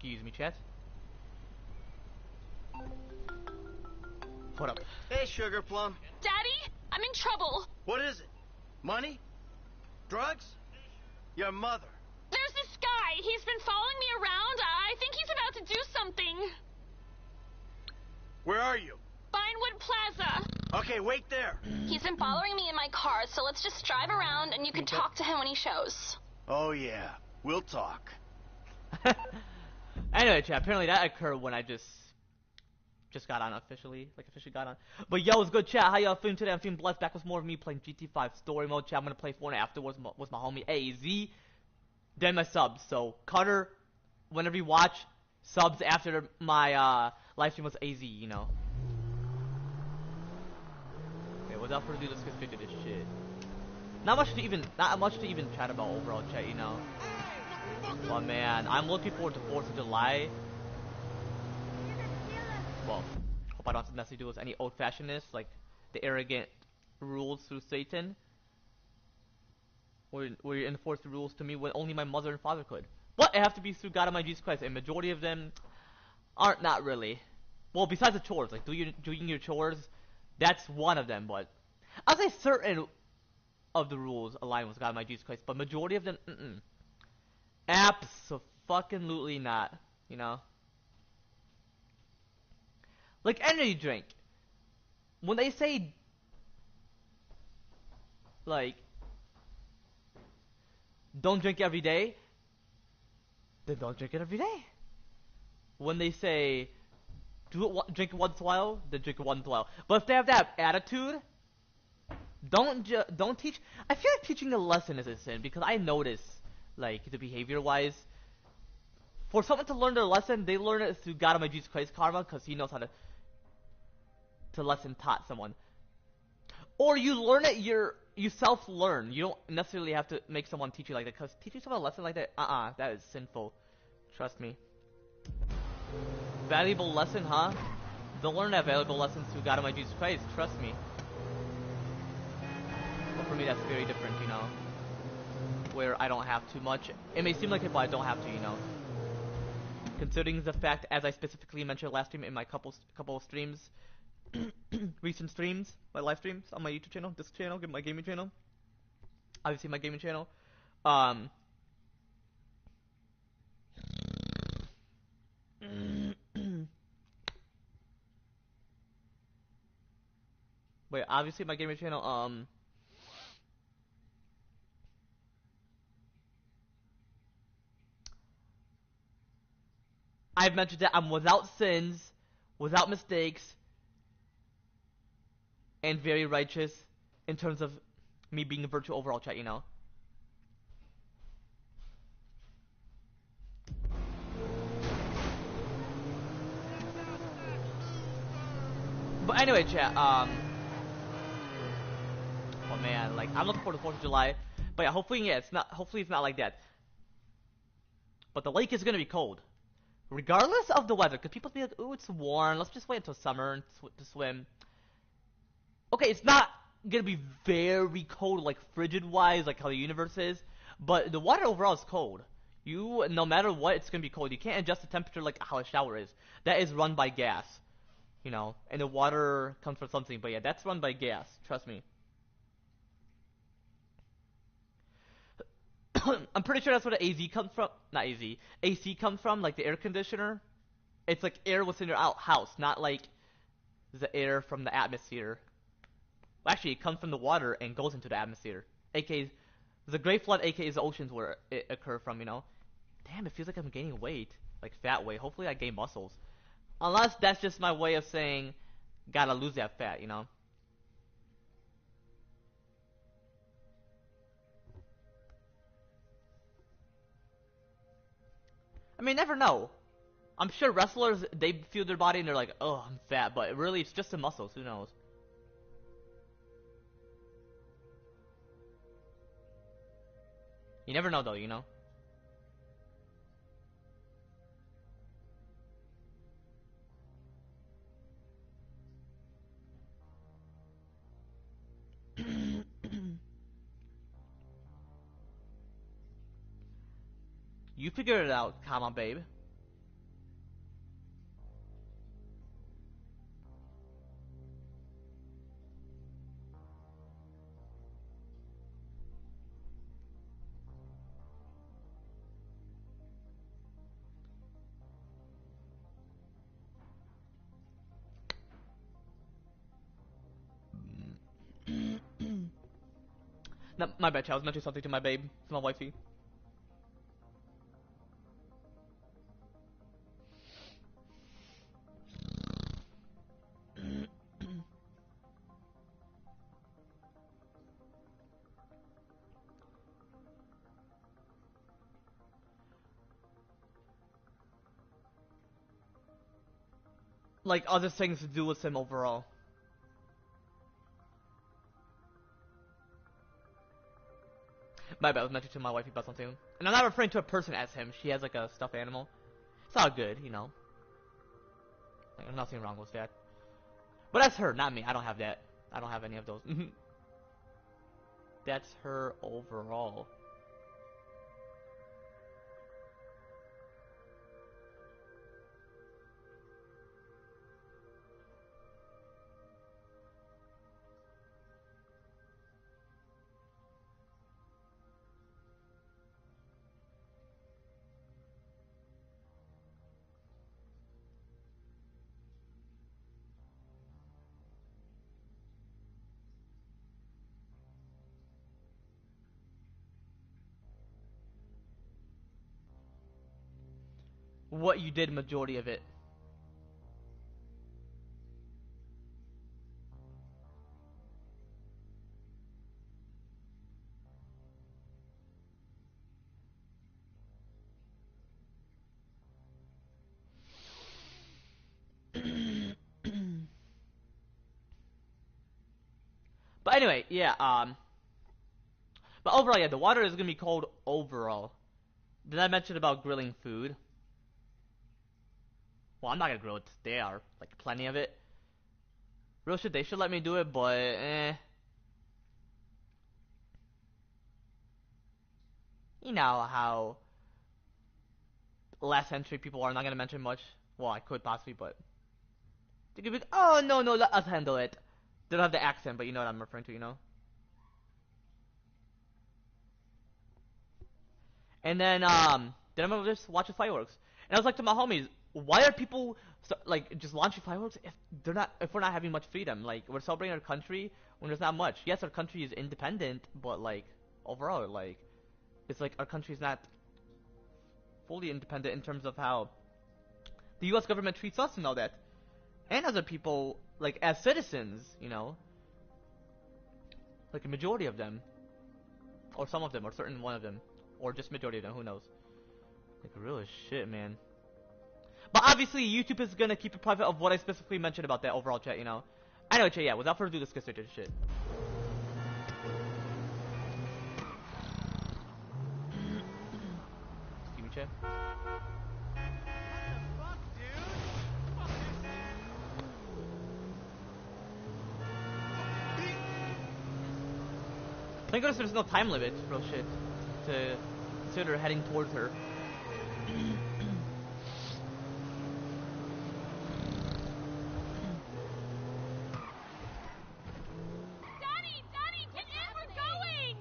Excuse me, chat. What up? Hey, Sugar Plum. Daddy, I'm in trouble. What is it? Money? Drugs? Your mother. There's this guy. He's been following me around. I think he's about to do something. Where are you? Vinewood Plaza. Okay, wait there. He's been following me in my car, so let's just drive around and you can talk to him when he shows. Oh, yeah. We'll talk. Anyway, chat, apparently that occurred when I just got on officially got on. But yo, it's good, chat. How y'all feeling today? I'm feeling blessed. Back with more of me playing GT5 story mode, chat. I'm gonna play Fortnite afterwards with my homie a.a., then my subs. So Carter, whenever you watch, subs after my live stream was AZ, you know. Okay, without further ado, let's get straight to this shit. Not much to even chat about overall, chat, you know. But man, I'm looking forward to 4th of July. Well, hope I don't have to necessarily do any old-fashionedness, like the arrogant rules through Satan. Where you enforce the rules to me when only my mother and father could. But it have to be through God and my Jesus Christ, and majority of them aren't, not really. Well, besides the chores, like doing your chores, that's one of them, but I'll say certain of the rules align with God and my Jesus Christ, but majority of them, Abso-fucking-lutely not, you know? Like energy drink. When they say, like, don't drink every day, then don't drink it every day. When they say, drink it once in a while, then drink it once in a while. But if they have that attitude, don't teach. I feel like teaching a lesson is a sin, because I notice, like, the behavior-wise, for someone to learn their lesson, they learn it through God of my Jesus Christ karma, because he knows how to lesson taught someone. Or you learn it, you self-learn. You don't necessarily have to make someone teach you like that, because teaching someone a lesson like that, that is sinful. Trust me. Valuable lesson, huh? Don't learn that valuable lesson through God of my Jesus Christ, trust me. But for me, that's very different, you know. Where I don't have too much. It may seem like it, but I don't have to, you know. Considering the fact, as I specifically mentioned last stream in my couple of streams, recent streams, my live streams on my YouTube channel, this channel, my gaming channel, obviously my gaming channel, wait, obviously my gaming channel, I've mentioned that I'm without sins, without mistakes, and very righteous in terms of me being a virtual overall, chat, you know. But anyway, chat, oh man, like, I'm looking forward to 4th of July, but yeah, hopefully it's not like that. But the lake is gonna be cold. Regardless of the weather, because people be like, ooh, it's warm, let's just wait until summer to swim. Okay, it's not gonna be very cold, like frigid-wise, like how the universe is, but the water overall is cold. No matter what, it's gonna be cold. You can't adjust the temperature like how a shower is. That is run by gas, you know, and the water comes from something, but yeah, that's run by gas, trust me. I'm pretty sure that's where the AZ comes from. Not AZ. AC comes from, like the air conditioner. It's like air within your house, not like the air from the atmosphere. Well, actually, it comes from the water and goes into the atmosphere. A.k.a. the Great Flood, a.k.a. the oceans where it occurred from, you know. Damn, it feels like I'm gaining weight. Like fat weight. Hopefully I gain muscles. Unless that's just my way of saying, gotta lose that fat, you know. I mean, never know. I'm sure wrestlers, they feel their body and they're like, oh, I'm fat. But really, it's just the muscles. Who knows? You never know, though, you know? You figured it out, comma, babe. No, my bad, child. I was mentioning something to my babe, to my wifey. Like other things to do with him overall. My bad, I was mentioning to my wifey about something. And I'm not referring to a person as him. She has like a stuffed animal. It's all good, you know. Like, nothing wrong with that. But that's her, not me. I don't have that. I don't have any of those. That's her overall. What you did, majority of it. But anyway, yeah, but overall, yeah, the water is gonna be cold overall. Did I mention about grilling food? Well, I'm not gonna grill it. They are, like, plenty of it. Real shit, they should let me do it, but, You know how last century people are. I'm not gonna mention much. Well, I could possibly, but... They could be, oh, no, no, let us handle it. They don't have the accent, but you know what I'm referring to, you know? And then I'm just watching fireworks. And I was like to my homies, why are people like just launching fireworks if we're not having much freedom? Like, we're celebrating our country when there's not much. Yes, our country is independent, but like overall, like it's like our country is not fully independent in terms of how the U.S. government treats us and all that, and other people, like as citizens, you know, like a majority of them, or some of them, or certain one of them, or just majority of them. Who knows? Like real as shit, man. But obviously, YouTube is gonna keep it private of what I specifically mentioned about that overall chat, you know. Anyway, chat, yeah, without further ado, let's get started shit. Excuse me, chat. What the fuck, dude? Thank goodness there's no time limit, real shit, to consider heading towards her. Daddy, get in, we're going!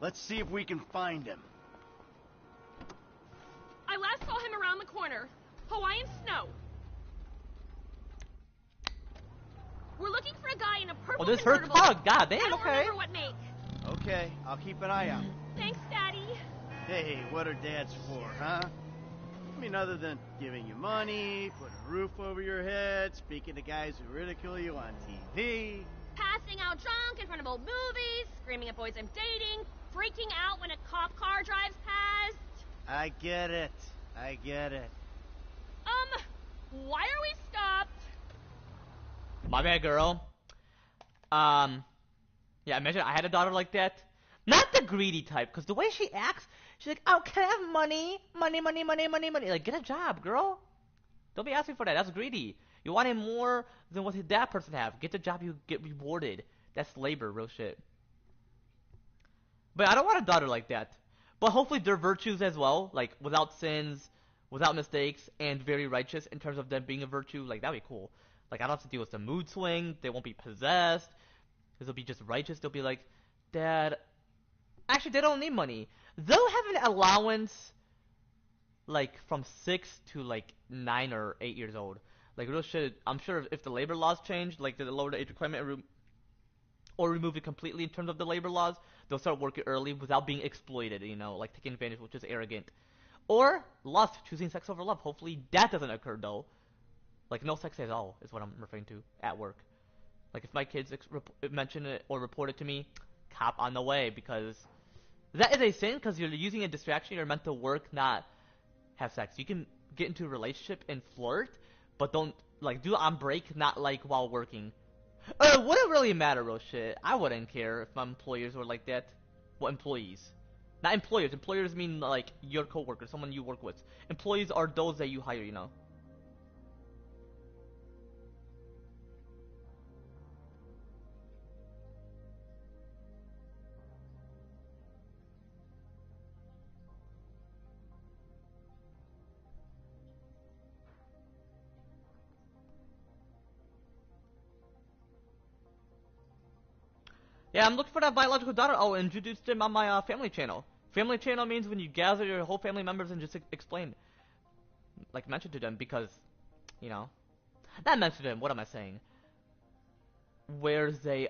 Let's see if we can find him. I last saw him around the corner. Hawaiian snow. We're looking for a guy in a purple Oh, this her convertible. car. God I damn, don't okay. remember what make. Okay, I'll keep an eye out. Thanks, Daddy. Hey, what are dads for, huh? I mean, other than giving you money, putting a roof over your head, speaking to guys who ridicule you on TV. Passing out drunk in front of old movies, screaming at boys I'm dating, freaking out when a cop car drives past. I get it. Why are we stopped? My bad, girl. Yeah, imagine I had a daughter like that. Not the greedy type, because the way she acts, she's like, oh, can I have money? Money. Like, get a job, girl. Don't be asking for that. That's greedy. You wanted more than what that person have. Get the job, you get rewarded. That's labor, real shit. But I don't want a daughter like that. But hopefully they're virtues as well, like without sins, without mistakes, and very righteous in terms of them being a virtue. Like, that'd be cool. Like, I don't have to deal with the mood swing. They won't be possessed. Because they'll be just righteous. They'll be like, Dad, actually, they don't need money. They'll have an allowance, like, from 6 to, like, 9 or 8 years old. Like real shit. I'm sure if the labor laws change, like the lower the age requirement or remove it completely in terms of the labor laws, they'll start working early without being exploited. You know, like taking advantage, which is arrogant. Or lust, choosing sex over love. Hopefully that doesn't occur though. Like no sex at all is what I'm referring to at work. Like if my kids mention it or report it to me, cop on the way, because that is a sin, because you're using a distraction. You're meant to work, not have sex. You can get into a relationship and flirt, but don't like do it on break, not like while working. Wouldn't really matter, real shit. I wouldn't care if my employers were like that. What employees? Not employers. Employers mean like your coworker, someone you work with. Employees are those that you hire, you know. Yeah, I'm looking for that biological daughter. I'll introduce them on my family channel. Family channel means when you gather your whole family members and just explain, like mention to them, because, you know, not mention to them. What am I saying? Where's a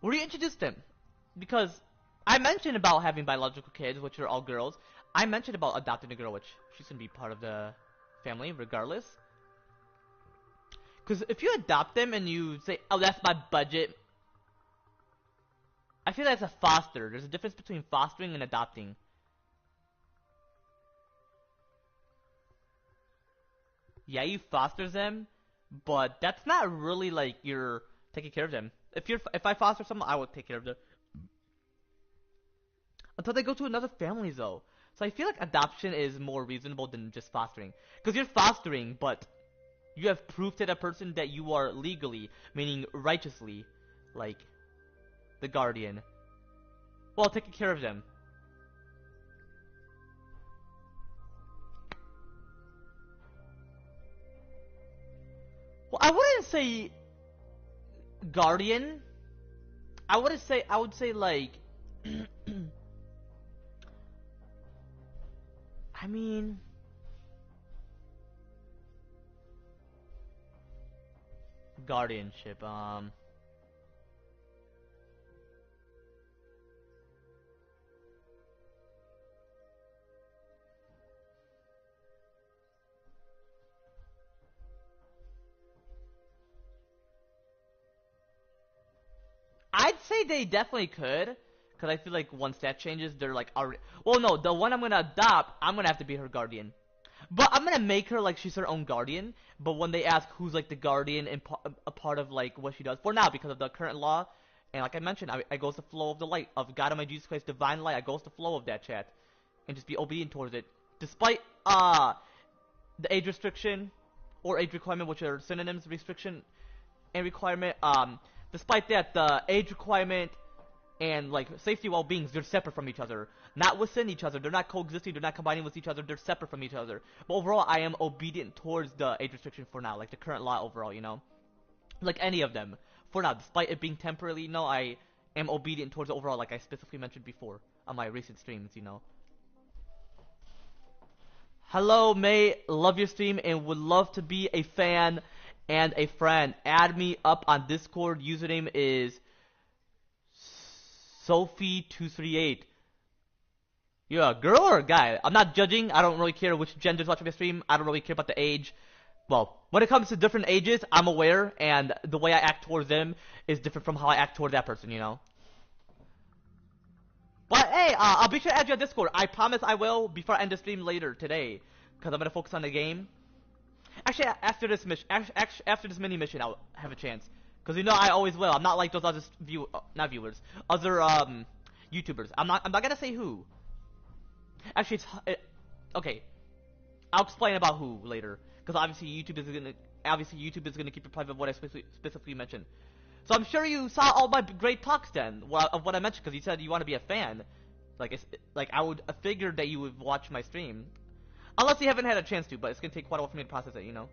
reintroduce them, because I mentioned about having biological kids, which are all girls. I mentioned about adopting a girl, which she's gonna be part of the family regardless. Because if you adopt them and you say, "Oh, that's my budget," I feel that's a foster. There's a difference between fostering and adopting. Yeah, you foster them, but that's not really like you're taking care of them. If I foster someone, I will take care of them until they go to another family, though. So I feel like adoption is more reasonable than just fostering, because you're fostering, but you have proof to that person that you are legally, meaning righteously, like the guardian, while taking care of them. Well, I wouldn't say guardian. I would say like I mean, guardianship. I'd say they definitely could, because I feel like once that changes, they're like already. Well, no, the one I'm gonna adopt, I'm gonna have to be her guardian. But I'm gonna make her like she's her own guardian. But when they ask who's like the guardian and a part of like what she does for now, because of the current law, and like I mentioned, I goes the flow of the light of God and my Jesus Christ, divine light. I goes the flow of that chat, and just be obedient towards it, despite the age restriction or age requirement, which are synonyms, restriction and requirement. Despite that, the age requirement and like safety well-beings, they're separate from each other, not within each other. They're not coexisting, they're not combining with each other, they're separate from each other. But overall, I am obedient towards the age restriction for now, like the current law overall, you know, like any of them for now, despite it being temporarily. No, I am obedient towards the overall, like I specifically mentioned before on my recent streams, you know. Hello, May, love your stream and would love to be a fan and a friend. Add me up on Discord. Username is Sophie238. You're a girl or a guy? I'm not judging. I don't really care which gender's watching my stream. I don't really care about the age. Well, when it comes to different ages, I'm aware, and the way I act towards them is different from how I act toward that person, you know? But hey, I'll be sure to add you on Discord. I promise I will before I end the stream later today, because I'm gonna focus on the game. Actually, after this mission, after this mini mission, I'll have a chance. Because you know I always will. I'm not like those other not viewers, other YouTubers. I'm not gonna say who. Actually, okay. I'll explain about who later. Because obviously YouTube is gonna keep it private. What I specifically mentioned. So I'm sure you saw all my great talks then of what I mentioned. Because you said you want to be a fan. Like I would figure that you would watch my stream. Unless you haven't had a chance to, but it's gonna take quite a while for me to process it, you know?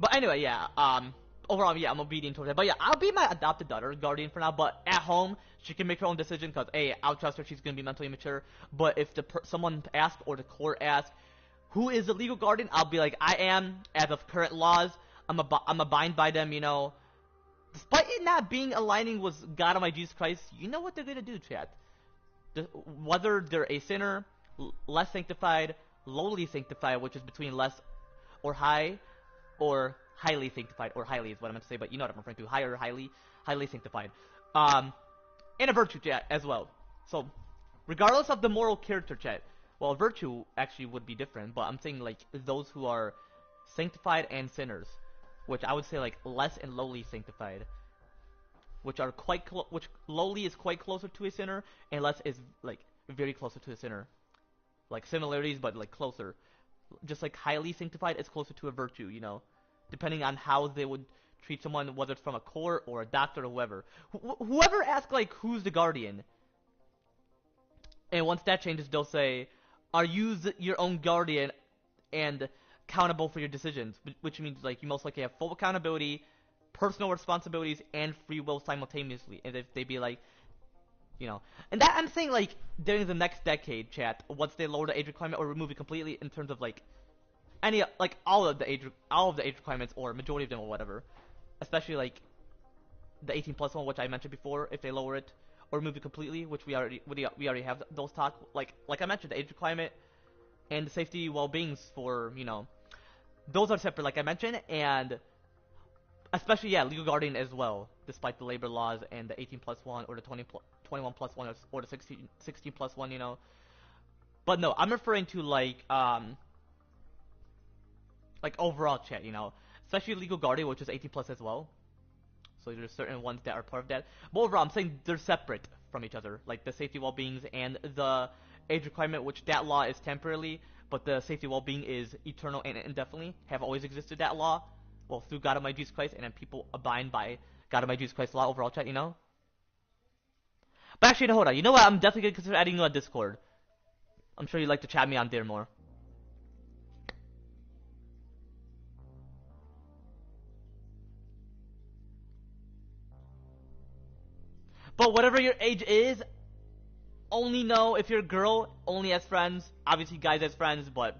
But anyway, yeah. Overall, yeah, I'm obedient towards it. But yeah, I'll be my adopted daughter guardian for now. But at home, she can make her own decision because I'll trust her. She's gonna be mentally mature. But if someone asks or the court asks, who is the legal guardian? I'll be like, I am, as of current laws. I'm abide by them. You know, despite it not being aligning with God Almighty Jesus Christ, you know what they're gonna do, chat. Whether they're a sinner, less sanctified, lowly sanctified, which is between less or high, or highly sanctified, or highly is what I meant to say, but you know what I'm referring to, higher, highly sanctified, and a virtue chat as well. So, regardless of the moral character chat, well, virtue actually would be different, but I'm saying like those who are sanctified and sinners, which I would say like less and lowly sanctified, which are which lowly is quite closer to a sinner, and less is like very closer to a sinner, like similarities but like closer. Just like highly sanctified is closer to a virtue, you know, depending on how they would treat someone, whether it's from a court or a doctor or whoever. Whoever asks like who's the guardian, and once that changes, they'll say, "Are you your own guardian and accountable for your decisions?" Which means like you most likely have full accountability, personal responsibilities, and free will simultaneously. And if they be like, you know, and that I'm saying like during the next decade, chat, once they lower the age requirement or remove it completely in terms of like any like all of the age requirements or majority of them or whatever, especially like the 18 plus one, which I mentioned before, if they lower it or remove it completely, which we already have those talk, like I mentioned, the age requirement and the safety well-beings for, you know, those are separate, like I mentioned, and especially, yeah, legal guardian as well, despite the labor laws and the 18 plus 1 or the 21 plus 1 or the 16 plus 1, you know. But no, I'm referring to like overall chat, you know. Especially legal guardian, which is 18 plus as well. So there's certain ones that are part of that. But overall, I'm saying they're separate from each other. Like the safety well-beings and the age requirement, which that law is temporarily, but the safety well-being is eternal and indefinitely, have always existed, that law. Well, through God Almighty Jesus Christ, and then people abide by God Almighty Jesus Christ's law overall chat, you know? But actually, no, hold on. You know what? I'm definitely going to consider adding you on Discord. I'm sure you'd like to chat me on there more. But whatever your age is, only know if you're a girl, only as friends. Obviously, guys as friends, but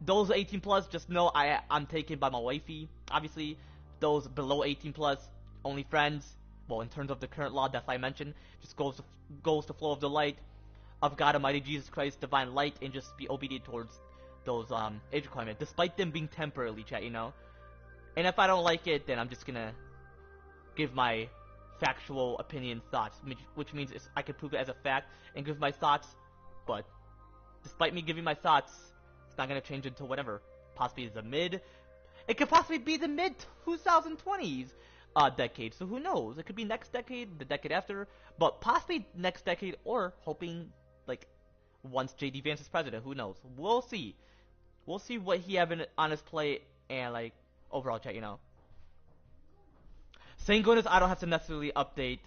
those 18 plus, just know I'm taken by my wifey. Obviously, those below 18 plus, only friends. Well, in terms of the current law that I mentioned, just goes to flow of the light of God Almighty Jesus Christ, divine light, and just be obedient towards those age requirements, despite them being temporarily, chat, you know. And if I don't like it, then I'm just gonna give my factual opinion thoughts, which means I can prove it as a fact and give my thoughts. But despite me giving my thoughts, it's not gonna change until whatever, possibly the mid. It could possibly be the mid 2020s decade. So who knows? It could be next decade, the decade after, but possibly next decade, or hoping like once JD Vance is president. Who knows? We'll see. We'll see what he have on his plate and like overall chat, you know. Thank goodness I don't have to necessarily update.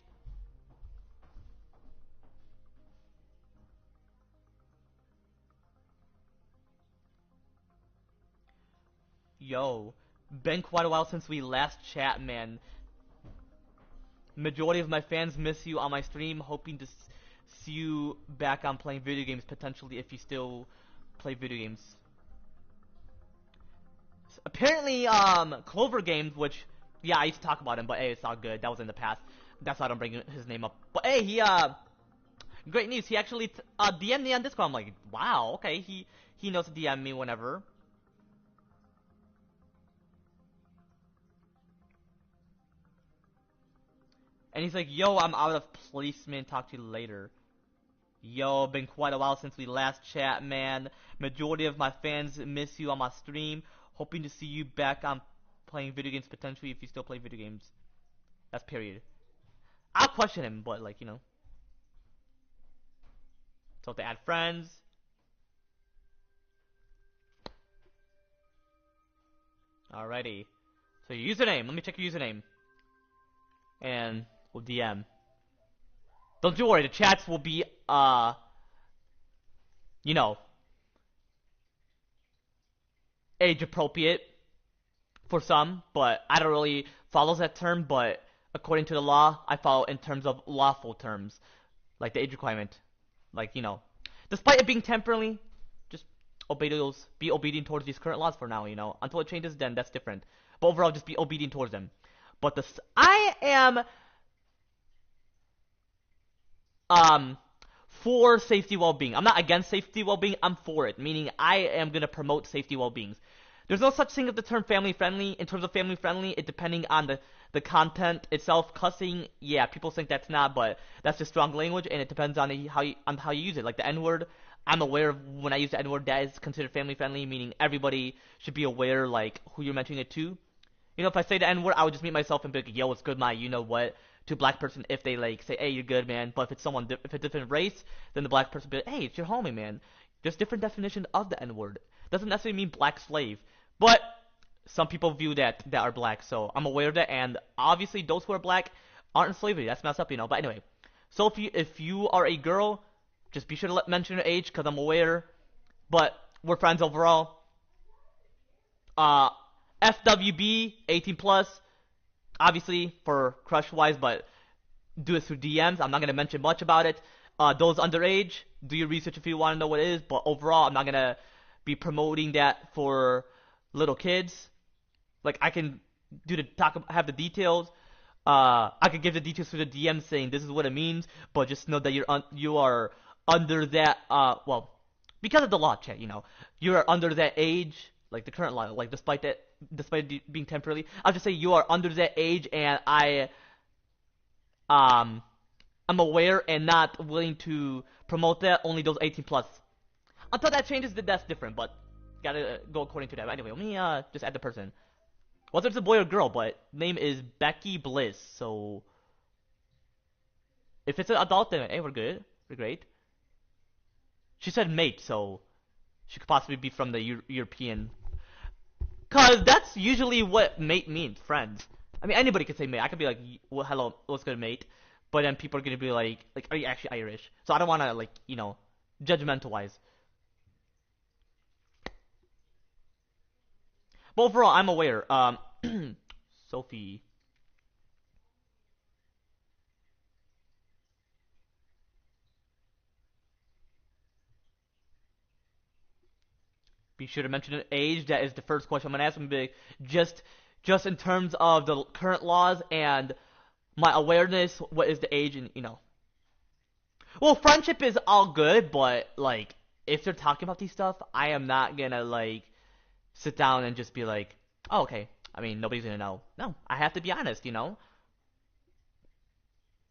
Yo, been quite a while since we last chat, man. Majority of my fans miss you on my stream, hoping to see you back on playing video games, potentially, if you still play video games. Apparently, Clover Games, which, yeah, I used to talk about him, but hey, it's all good. That was in the past. That's why I don't bring his name up. But hey, he, great news. He actually DM'd me on Discord. I'm like, wow, okay. He knows to DM me whenever. And he's like, yo, I'm out of placement. Talk to you later. Yo, been quite a while since we last chat, man. Majority of my fans miss you on my stream. Hoping to see you back on playing video games, potentially, if you still play video games. That's period. I'll question him, but like, you know. So to add friends. Alrighty. So your username. Let me check your username. And we'll DM. Don't you worry, the chats will be, you know, age appropriate. for some, but I don't really follow that term. But according to the law, I follow in terms of lawful terms, like the age requirement. Like, despite it being temporarily, just be obedient towards these current laws for now, until it changes, then that's different. But overall, just be obedient towards them. But I am for safety well-being. I'm not against safety well-being. I'm for it, meaning I am gonna promote safety well-being. There's no such thing as the term family-friendly. In terms of family-friendly, it depending on the content itself. Cussing, yeah, people think that's not, but that's just strong language, and it depends on how you use it. Like the N-word, I'm aware of when I use the N-word, that is considered family-friendly, meaning everybody should be aware, like, who you're mentioning it to. If I say the N-word, I would just meet myself and be like, yo, what's good, my, you know what, to a black person if they, like, say, hey, you're good, man. But if it's if it's a different race, then the black person be like, hey, it's your homie, man. There's different definitions of the N-word. Doesn't necessarily mean black slave. But some people view that are black, so I'm aware of that, and obviously those who are black aren't in slavery. That's messed up, But anyway, so if you are a girl, just be sure to mention your age, because I'm aware. But we're friends overall. FWB, 18 plus, obviously for crush wise, but do it through DMs. I'm not gonna mention much about it. Those underage, do your research if you want to know what it is. But overall, I'm not gonna be promoting that for little kids. Like, I can have the details. I could give the details through the DM saying this is what it means, but just know that you are under that. Well, because of the law, chat, you are under that age. Like the current law, like despite it being temporarily, I'll just say you are under that age, and I'm aware and not willing to promote that. Only those 18 plus. Until that changes, that's different. But gotta go according to that. Anyway, let me just add the person. Whether it's a boy or girl, but name is Becky Bliss. So if it's an adult, then hey, we're good, we're great. She said mate, so she could possibly be from the European. Cause that's usually what mate means, friends. I mean, anybody could say mate. I could be like, well, hello, what's good, mate? But then people are gonna be like, are you actually Irish? So I don't wanna, like, judgmental wise. But overall, I'm aware. Sophie. Be sure to mention an age. That is the first question I'm gonna ask. I'm gonna be like, just in terms of the current laws and my awareness, what is the age, and Well, friendship is all good, but like if they're talking about these stuff, I am not gonna like sit down and just be like, oh, okay. I mean, nobody's gonna know. No, I have to be honest,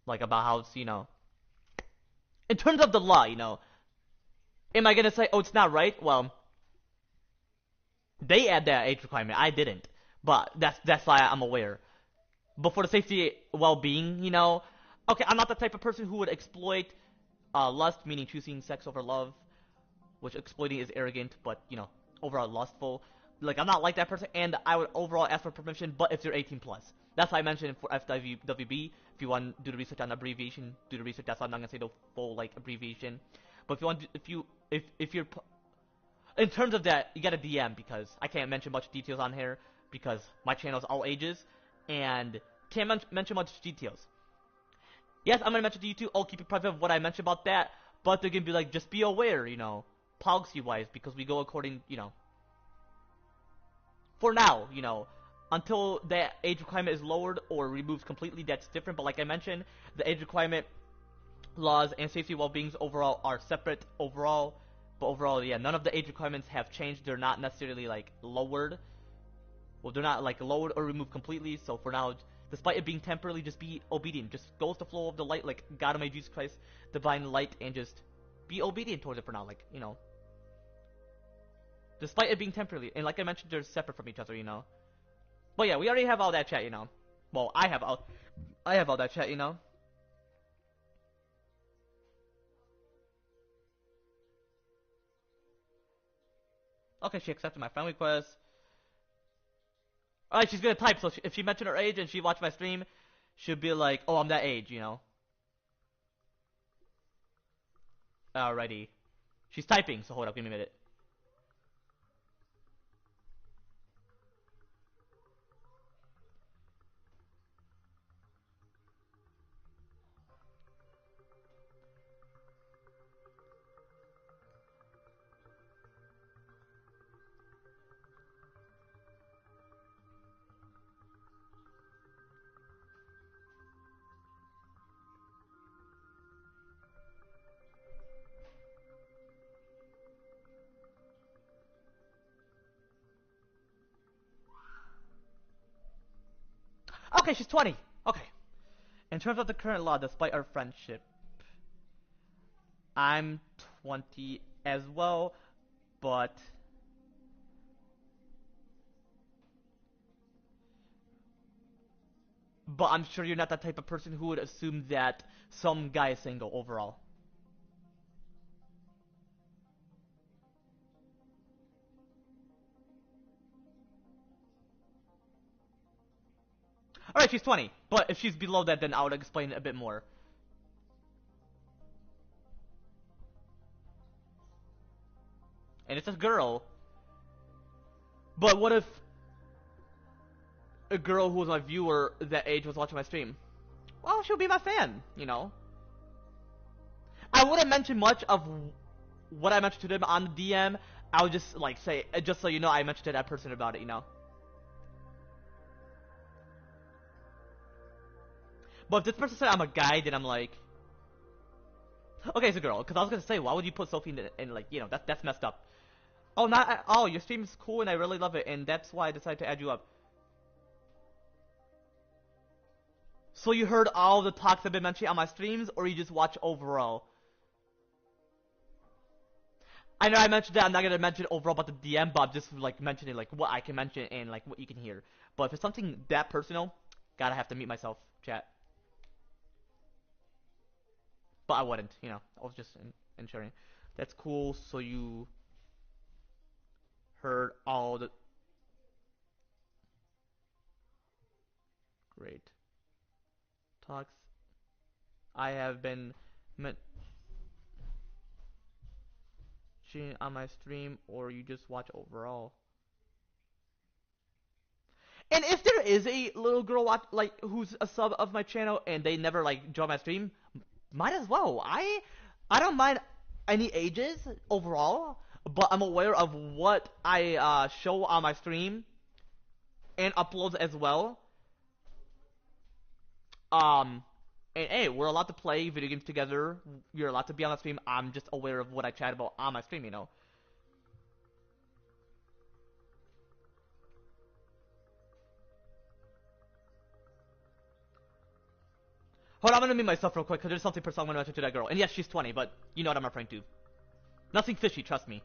like about how it's, in terms of the law, am I gonna say, oh, it's not right? Well, they add that age requirement. I didn't, but that's why I'm aware. But for the safety, well-being, okay, I'm not the type of person who would exploit lust, meaning choosing sex over love, which exploiting is arrogant, but overall lustful. Like, I'm not like that person, and I would overall ask for permission, but if they're 18 plus. That's why I mentioned for FWB. If you want to do the research on abbreviation, do the research. That's why I'm not gonna say the full like abbreviation. But if you want, if you're in terms of that, you gotta DM, because I can't mention much details on here because my channel is all ages and can't mention much details. Yes, I'm gonna mention to you too. I'll keep it private of what I mentioned about that, but they're gonna be like, just be aware, policy wise, because we go according, for now, until that age requirement is lowered or removed completely, that's different. But like I mentioned, the age requirement laws and safety well-beings overall are separate overall. But overall, yeah, none of the age requirements have changed. They're not necessarily like lowered. Well, they're not like lowered or removed completely. So for now, despite it being temporarily, just be obedient. Just go with the flow of the light, like God Almighty Jesus Christ, divine light, and just be obedient towards it for now. Like, despite it being temporarily, and like I mentioned, they're separate from each other, But yeah, we already have all that chat, Well, I have all that chat, Okay, she accepted my friend request. Alright, she's gonna type, so if she mentioned her age and she watched my stream, she'll be like, oh, I'm that age, Alrighty. She's typing, so hold up, give me a minute. Okay, she's 20. Okay. In terms of the current law, despite our friendship, I'm 20 as well, but I'm sure you're not that type of person who would assume that some guy is single overall. Alright, she's 20, but if she's below that, then I would explain it a bit more. And it's a girl. But what if a girl who was my viewer that age was watching my stream? Well, she'll be my fan, you know. I wouldn't mention much of what I mentioned to them on the DM. I would just like say, just so you know, I mentioned to that person about it, you know. But if this person said I'm a guy, then I'm like, okay, it's a girl. Because I was gonna say, why would you put Sophie in like, you know, that's messed up. Oh, oh, your stream is cool and I really love it, and that's why I decided to add you up. So you heard all the talks I've been mentioning on my streams, or you just watch overall? I know I mentioned that I'm not gonna mention overall about the DM, but I'm just like mentioning like what I can mention and like what you can hear. But if it's something that personal, gotta have to meet myself, chat. But I wouldn't, you know. I was just ensuring. That's cool. So you heard all the great talks I have been mentioning on my stream, or you just watch overall. And if there is a little girl like who's a sub of my channel and they never like join my stream, might as well. I don't mind any ages overall, but I'm aware of what I show on my stream and uploads as well. And hey, we're allowed to play video games together. You're allowed to be on the stream. I'm just aware of what I chat about on my stream, you know. Hold on, I'm gonna mute myself real quick because there's something personal I'm gonna mention to that girl. And yes, she's 20, but you know what I'm referring to. Nothing fishy, trust me.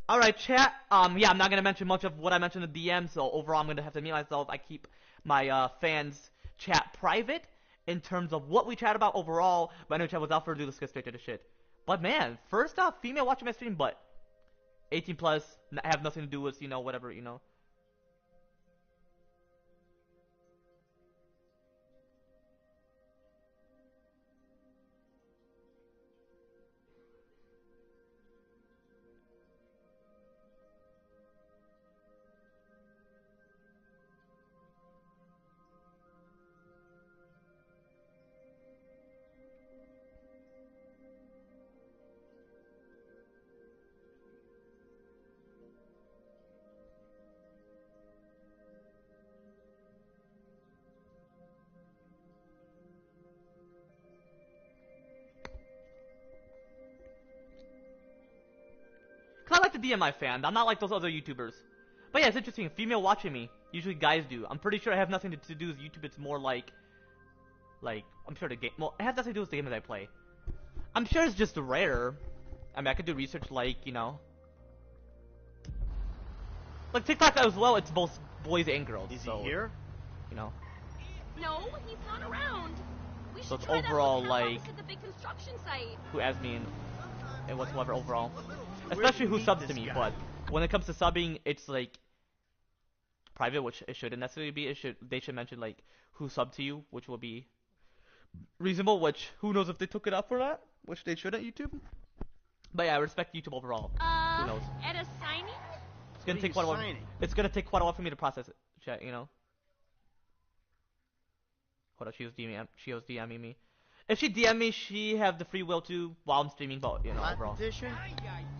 Alright, chat. Yeah, I'm not gonna mention much of what I mentioned in the DM, so overall I'm gonna have to mute myself. I keep my fans' chat private in terms of what we chat about overall, but I know chat without further ado, let's get straight to the shit. But man, first off, female watching my stream, but 18 plus, have nothing to do with, whatever, Cause I like the DMI fan. I'm not like those other YouTubers. But yeah, it's interesting. Female watching me. Usually guys do. I'm pretty sure I have nothing to do with YouTube. It's more like, I'm sure the game. Well, it has nothing to do with the game that I play. I'm sure it's just rare. I mean, I could do research like, like TikTok as well. It's both boys and girls. Is so, he here? You know. No, he's not around. We So should it's try overall, that like, at the big construction site. Who adds me and whatsoever overall. Where'd Especially you who meet subs this to me. guy? But when it comes to subbing, it's like private, which it shouldn't necessarily be. They should mention like who subbed to you, which will be reasonable. Which who knows if they took it up for that, which they shouldn't. YouTube. But yeah, I respect YouTube overall. Who knows? At a signing? It's gonna What are take you quite a while. signing? It's gonna take quite a while for me to process it. Chat, Hold on, she was DMing me. If she DM me, she have the free will to while I'm streaming, but overall. Competition?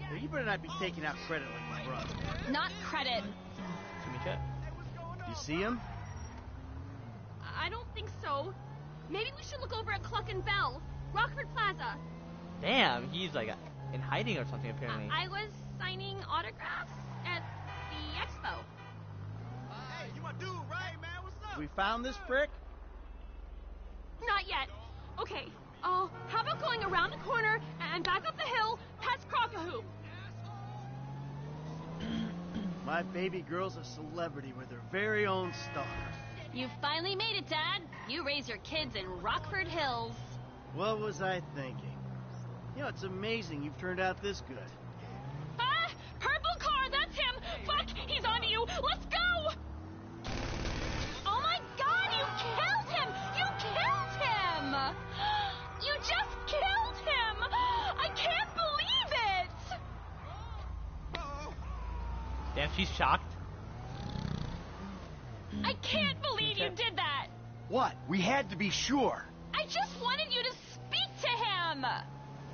Well, you better not be taking out credit like your brother. Not credit. See me, chat. You see him? I don't think so. Maybe we should look over at Cluck and Bell, Rockford Plaza. Damn, he's like in hiding or something apparently. I was signing autographs at the expo. Hey, you my dude, right, man? What's up? We found this brick? Not yet. Okay. How about going around the corner and back up the hill past Crockahoo? My baby girl's a celebrity with her very own star. You finally made it, Dad. You raise your kids in Rockford Hills. What was I thinking? It's amazing you've turned out this good. Ah! Purple car, that's him! Fuck, he's onto you! Let's go! Oh my god, you killed him! You killed him! You just killed him! I can't believe it! Damn, she's shocked. I can't believe you did that! What? We had to be sure. I just wanted you to speak to him!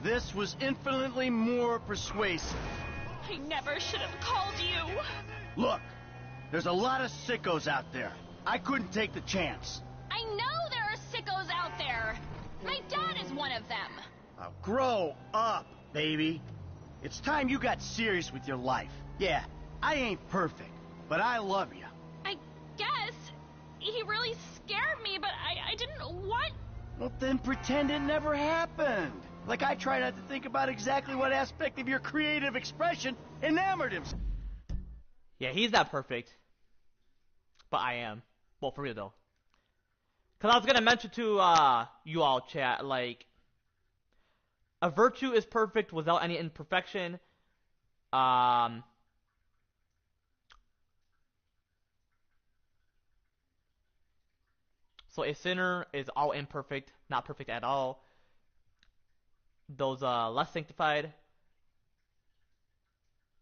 This was infinitely more persuasive. I never should have called you. Look, there's a lot of sickos out there. I couldn't take the chance. I know there are sickos out there. My dad is one of them. Now grow up, baby. It's time you got serious with your life. Yeah, I ain't perfect, but I love you. I guess. He really scared me, but I didn't want... Well, then pretend it never happened. Like I try not to think about exactly what aspect of your creative expression enamored him. Yeah, he's not perfect. But I am. Well, for real though. Cause I was gonna mention to you all, chat, like a virtue is perfect without any imperfection. So a sinner is all imperfect, not perfect at all. Those less sanctified,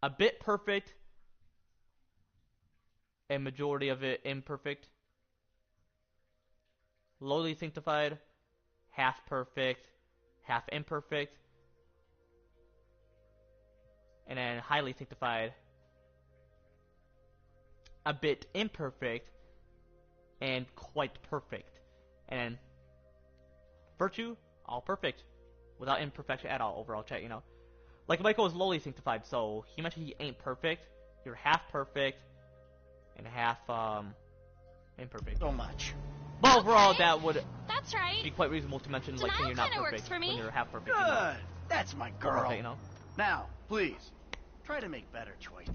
a bit perfect, a majority of it imperfect. Lowly sanctified, half perfect, half imperfect. And then highly sanctified, a bit imperfect, and quite perfect. And then virtue, all perfect, without imperfection at all. Overall, chat, like Michael is lowly sanctified, so he mentioned he ain't perfect. You're half perfect and half imperfect. So much. But overall, Okay. that would That's right. be quite reasonable to mention, like when Denial you're not kinda works perfect, for me. when you're half perfect. Good. That's my girl. Perfect, Now, please, try to make better choice.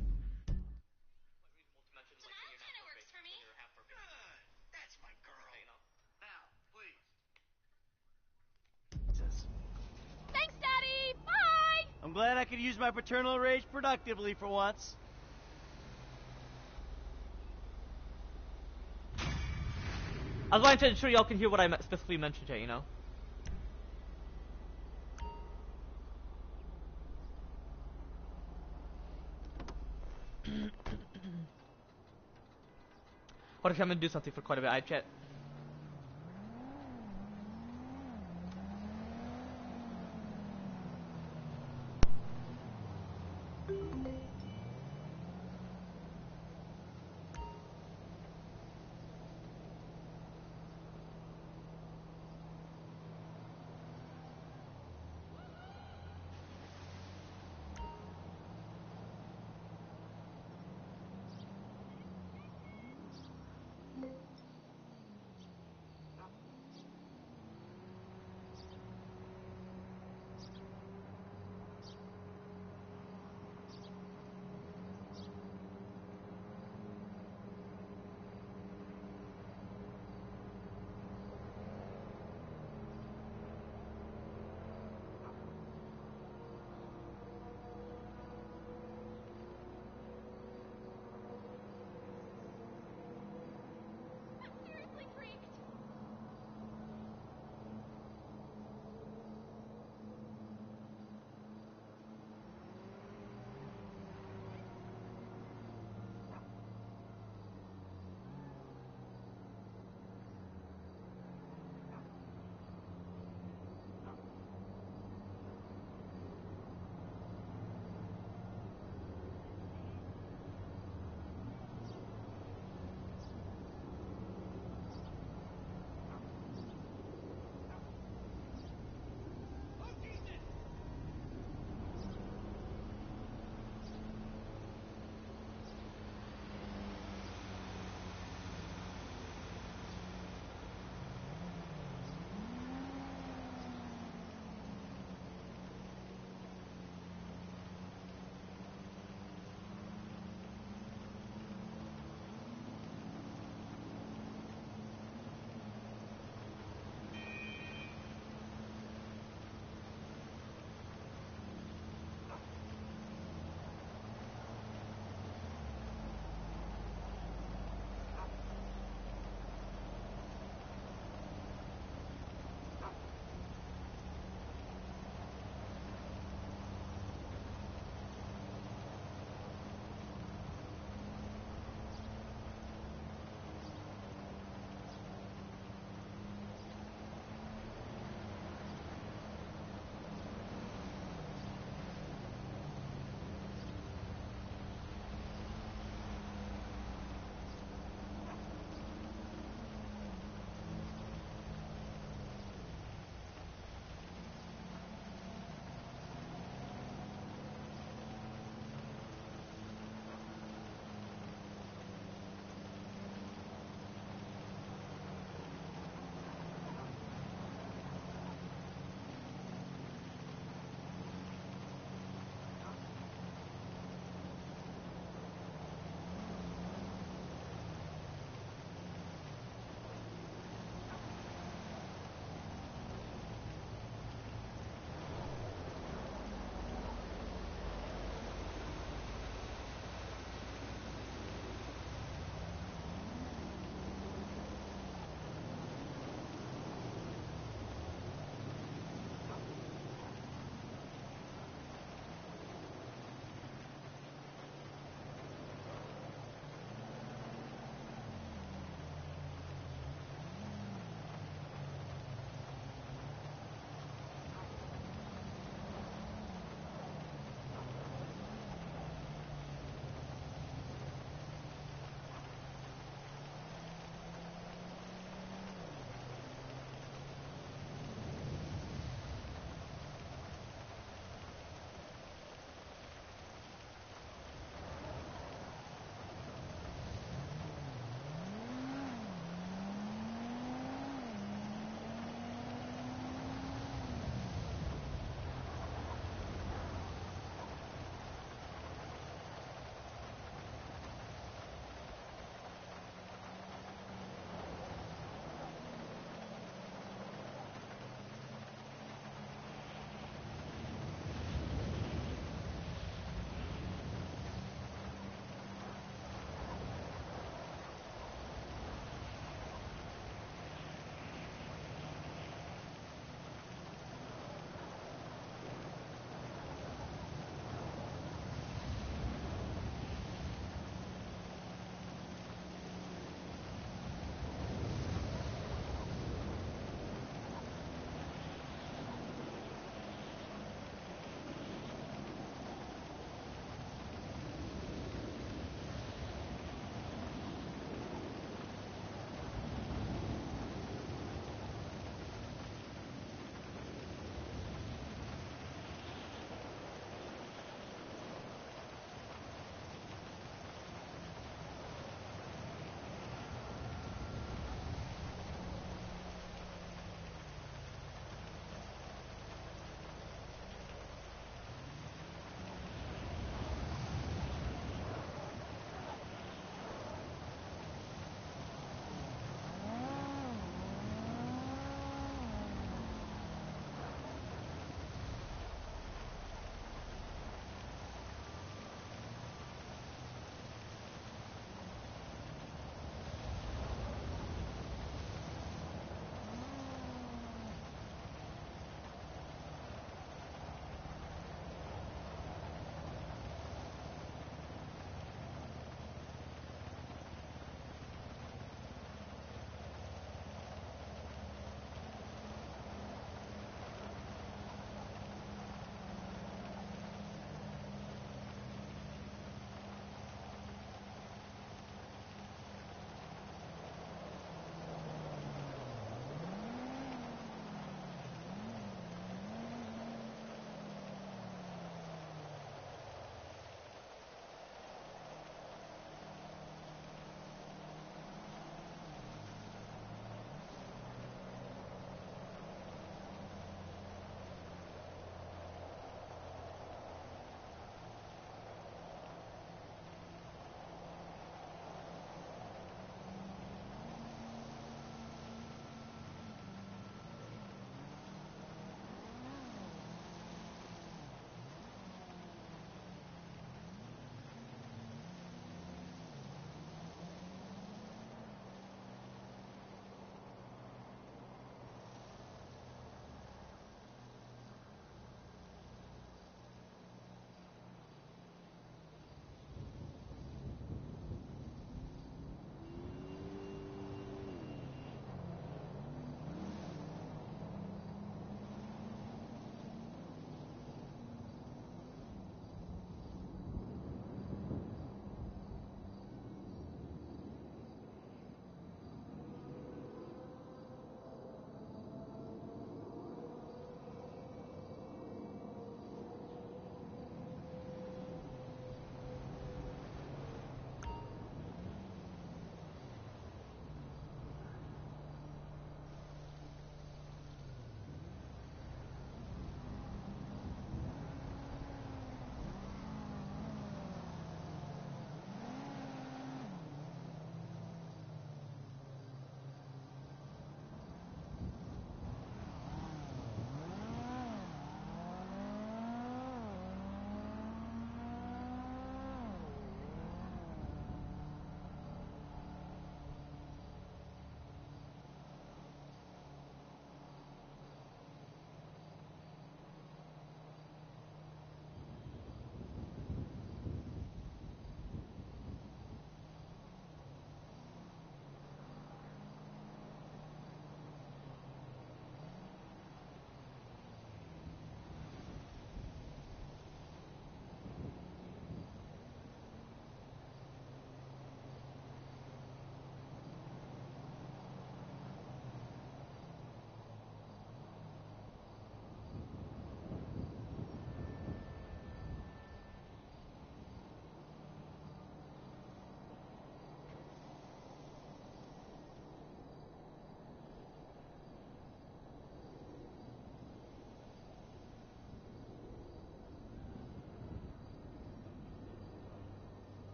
That's my girl. Now, please. Thanks, Daddy. Bye. I'm glad I could use my paternal rage productively for once. I was wanting to ensure y'all can hear what I specifically mentioned here, you know? What if I'm gonna do something for quite a bit? I chat.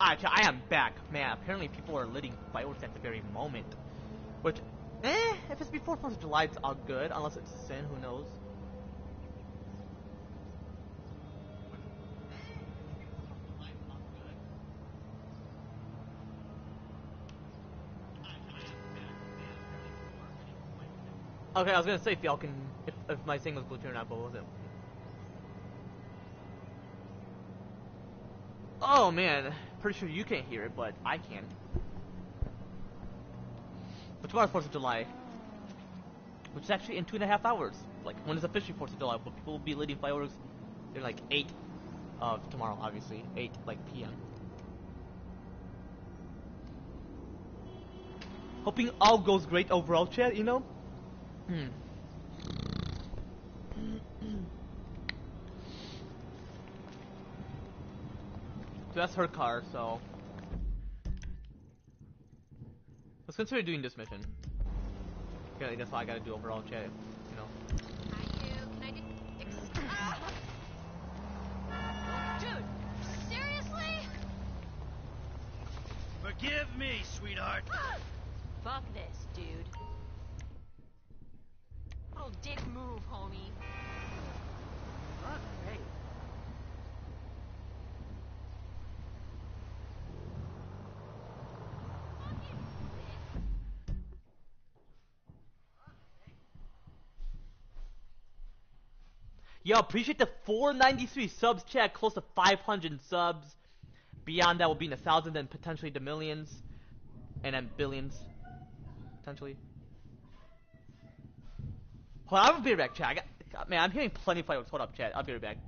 I am back, man. Apparently, people are lighting fireworks at the very moment. Which, if it's before 4th of July, it's all good. Unless it's sin, who knows? Okay, I was gonna say if y'all can, if my thing was Bluetooth or not, but wasn't. Oh man, pretty sure you can't hear it, but I can. But tomorrow's 4th of July, which is actually in 2.5 hours. Like, when is officially 4th of July, but people will be lighting fireworks in like 8 of tomorrow, obviously. 8, like, p.m. Hoping all goes great overall, chat, you know? So that's her car, so... Let's consider doing this mission. Okay, that's all I gotta do overall, chat, you know? Dude, seriously? Forgive me, sweetheart. Fuck this, dude. Little dick move, homie. Fuck me. Yo, appreciate the 493 subs, chat, close to 500 subs. Beyond that will be in the thousands and potentially the millions. And then billions. Potentially. Hold on, I'll be right back, chat. Man, I'm hearing plenty of fireworks. Hold up, chat. I'll be right back.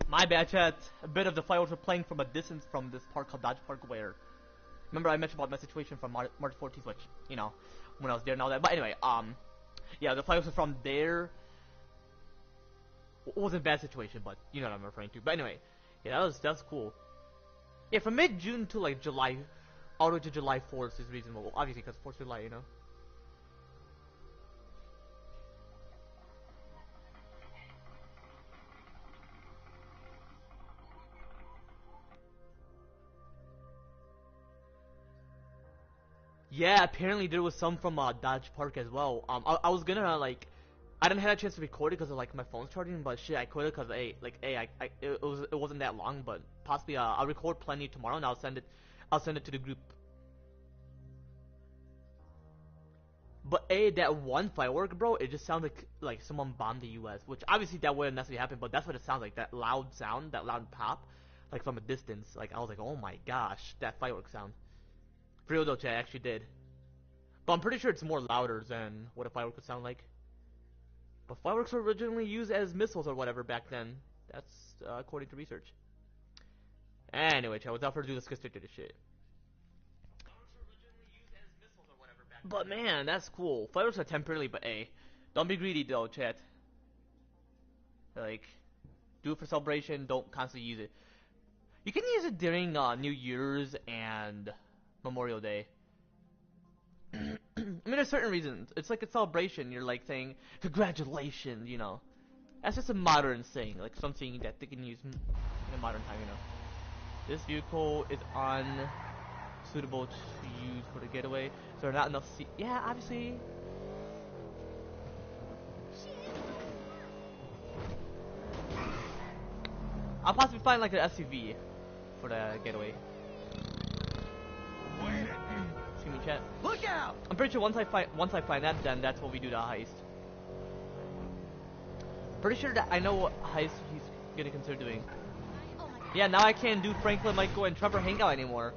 My bad, chat. A bit of the fireworks were playing from a distance from this park called Dodge Park where... Remember I mentioned about my situation from March 14th, which, you know, when I was there and all that. But anyway, yeah, the fireworks were from there. It wasn't a bad situation, but you know what I'm referring to. But anyway, yeah, that was cool. Yeah, from mid-June to like July, all the way to July 4th is reasonable. Obviously, because 4th of July, you know. Yeah, apparently there was some from Dodge Park as well. I was gonna like, I didn't have a chance to record it because of like my phone's charging, but shit, I could because it wasn't that long, but possibly I'll record plenty tomorrow and I'll send it to the group. But that one firework, bro, it just sounds like someone bombed the U.S., which obviously that wouldn't necessarily happen, but that's what it sounds like. That loud sound, that loud pop, like from a distance. Like I was like, oh my gosh, that firework sound. For real though, chat, I actually did. But I'm pretty sure it's more louder than what a firework would sound like. But fireworks were originally used as missiles or whatever back then. That's according to research. Anyway, chat, without further ado, let's get straight to the shit. But man, that's cool. Fireworks are temporarily, but hey, don't be greedy though, chat. Like, do it for celebration. Don't constantly use it. You can use it during New Year's and Memorial Day. I mean, there's certain reasons. It's like a celebration. You're like saying, congratulations, you know. That's just a modern thing. Like something that they can use in a modern time, you know. This vehicle is unsuitable to use for the getaway. So there are not enough seats. Yeah, obviously. I'll possibly find like an SUV for the getaway. Excuse me, chat. Look out! I'm pretty sure once I find that, then that's what we do the heist. Pretty sure that I know what heist he's gonna consider doing. Yeah, now I can't do Franklin, Michael, and Trevor hangout anymore.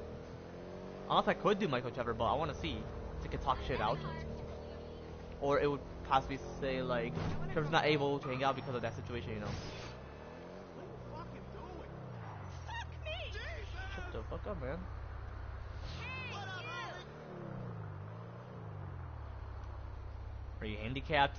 Unless I could do Michael and Trevor, but I want to see if they can talk shit out. Or it would possibly say like Trevor's not able to hang out because of that situation, you know. What are you fucking doing? Fuck me! Shut the fuck up, man. What up, Holly? Are you handicapped?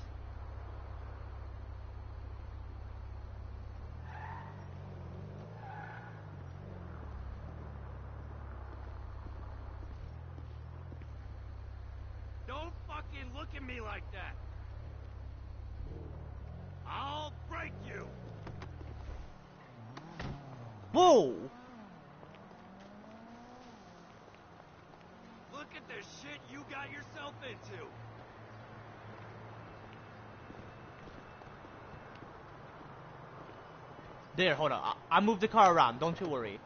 Don't fucking look at me like that. I'll break you. Whoa! Look at the shit you got yourself into. There, hold on. I moved the car around. Don't you worry.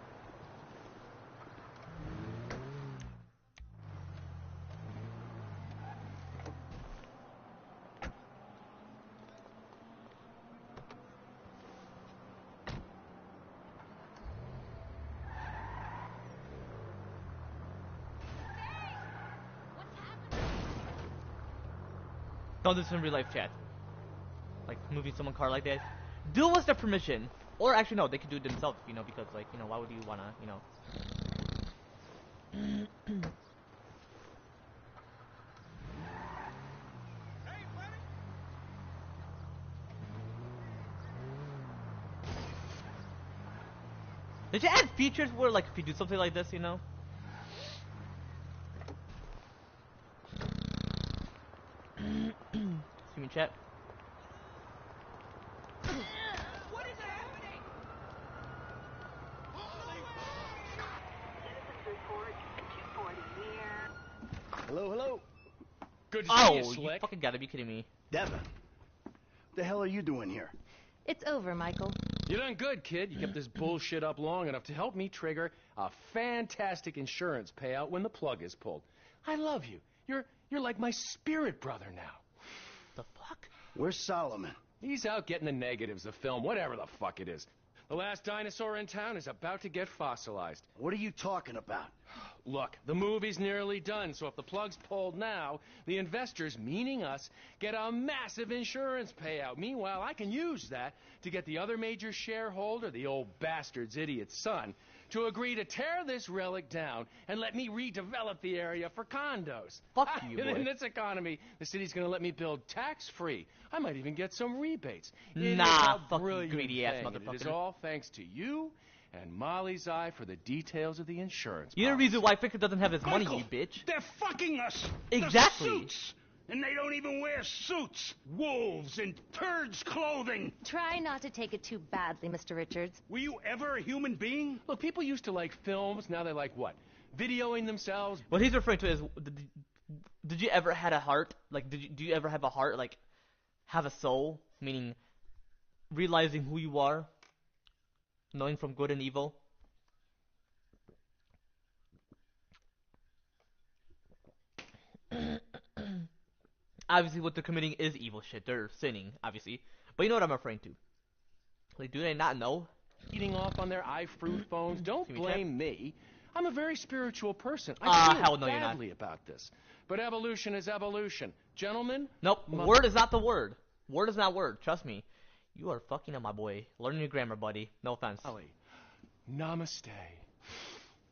Don't do this in real life, chat. Like moving someone's car like that. Do it with their permission. Or actually, no, they can do it themselves, you know, because, like, you know, why would you wanna, you know. Hey, buddy. Did you add features where, like, if you do something like this, you know? Excuse me, chat. What is happening? Hello, hello. Good to see Oh, you, you Slick. fucking gotta be kidding me. Devin. The hell are you doing here? It's over, Michael. You done good, kid. You kept this bullshit up long enough to help me trigger a fantastic insurance payout when the plug is pulled. I love you. You're like my spirit brother now. The fuck? Where's Solomon? He's out getting the negatives of film, whatever the fuck it is. The last dinosaur in town is about to get fossilized. What are you talking about? Look, the movie's nearly done, so if the plug's pulled now, the investors, meaning us, get a massive insurance payout. Meanwhile, I can use that to get the other major shareholder, the old bastard's idiot son, to agree to tear this relic down and let me redevelop the area for condos. Fuck you, And boy. in this economy, the city's gonna let me build tax-free. I might even get some rebates. It is Nah, a fuck you, brilliant greedy-ass thing, and it is motherfucker. all thanks to you and Molly's eye for the details of the insurance You're the policy. reason why Finker doesn't have his money, Michael, you bitch. They're fucking us. Exactly. The suits. And they don't even wear suits. Wolves in turds' clothing. Try not to take it too badly, Mr. Richards. Were you ever a human being? Look, people used to like films, now they like what? Videoing themselves? What he's referring to is, did you ever had a heart? Like, do you ever have a heart? Like, have a soul? Meaning, realizing who you are, knowing from good and evil. Obviously, what they're committing is evil shit. They're sinning, obviously. But you know what I'm referring to. Like, do they not know? Eating off on their iFruit phones? Don't See me, blame me. I'm a very spiritual person. I feel hell no, you're not. badly about this. But evolution is evolution. Gentlemen? Nope. Word is not the word. Word is not word. Trust me. You are fucking up, my boy. Learn your grammar, buddy. No offense. Molly, namaste.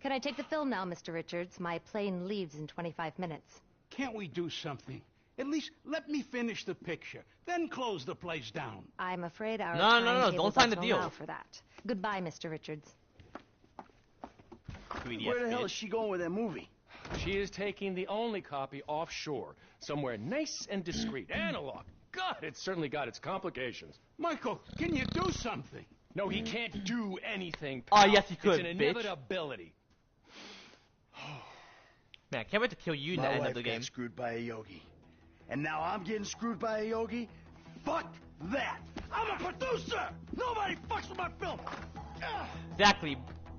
Can I take the film now, Mr. Richards? My plane leaves in 25 minutes. Can't we do something? At least let me finish the picture, then close the place down. I'm afraid our No, timetable don't sign the doesn't deal. allow for that. Goodbye, Mr. Richards. Greedy Where ass the hell bitch. is she going with that movie? She is taking the only copy offshore, somewhere nice and discreet. Analog. God, it's certainly got its complications. Michael, can you do something? No, he can't do anything. Oh, pal. yes, he could, It's an bitch. inevitability. Man, I can't wait to kill you in the My end wife of the got game. screwed by a yogi. And now I'm getting screwed by a yogi? Fuck that! I'm a producer! Nobody fucks with my film! Ugh.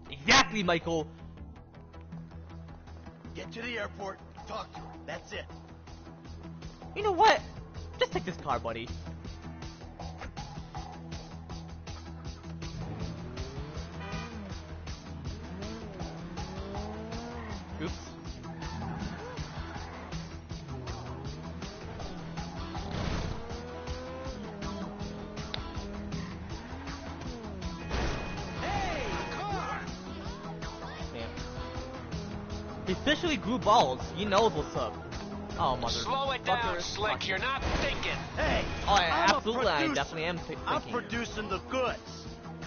Exactly, Michael. Get to the airport, talk to her. That's it. You know what? Just take this car, buddy. Oops. Damn. He officially grew balls. He knows what's up. Oh, mother. Slow it down, Slick. You're not thinking. Hey! Oh, yeah, I'm absolutely. A I producer. definitely am I'm thinking. producing the goods.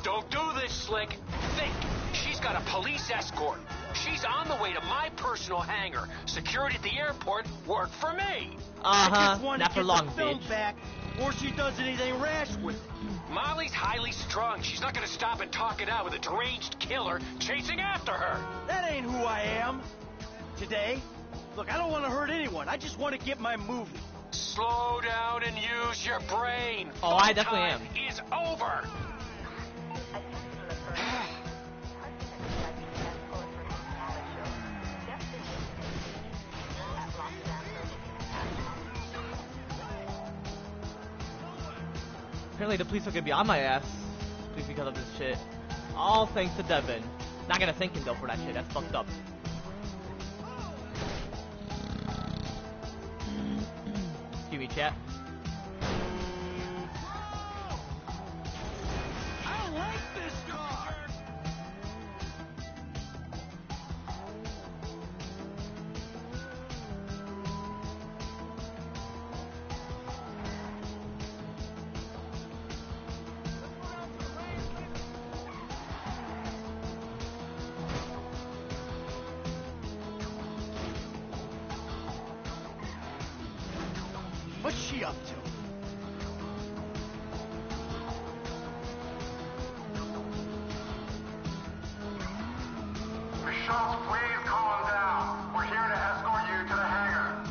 Don't do this, Slick. Think. She's got a police escort. She's on the way to my personal hangar. Security at the airport worked for me. I Uh-huh. just want Not to for get long, the film bitch. back, or she does anything rash with it. Molly's highly strung. She's not going to stop and talk it out with a deranged killer chasing after her. That ain't who I am. Today, look, I don't want to hurt anyone. I just want to get my movie. Slow down and use your brain. Oh, I Fun definitely time is over. Apparently the police are gonna be on my ass because of this shit. All thanks to Devin. Not gonna thank him though for that shit. That's fucked up. Excuse me, chat. I like this car. What's she up to? Shots, please calm down. We're here to escort you to the hangar.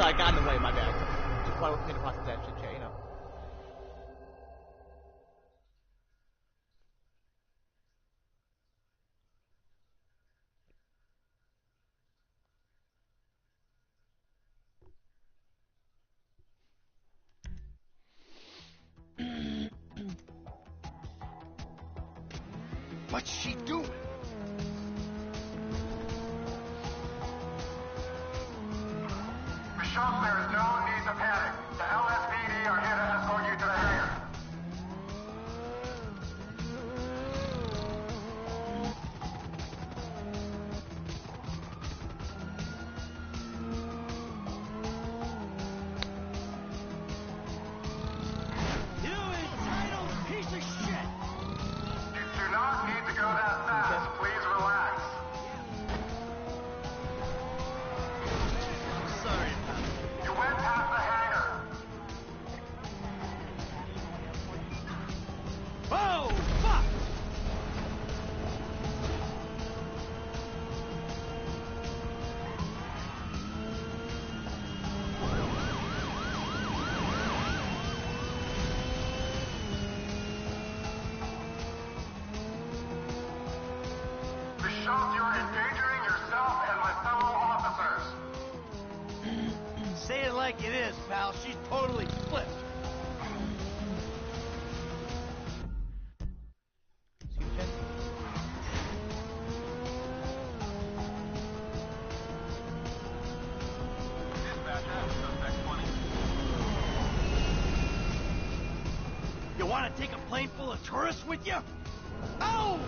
until I got in the way, my bad. Just why we're process that shit, chat, you know. What's she doing? Bishop, there is no need to panic. The LSPD are here to escort you to the hangar. You entitled piece of shit! You do not need to go that fast. Please relax. I'm sorry about it. You went past the hangar. Oh, fuck! Bishop, you're endangering yourself and my fellow officers. Say it like it is, pal. She's totally flipped. See the chat? Dispatch, I have suspect 20. You want to take a plane full of tourists with you? Oh!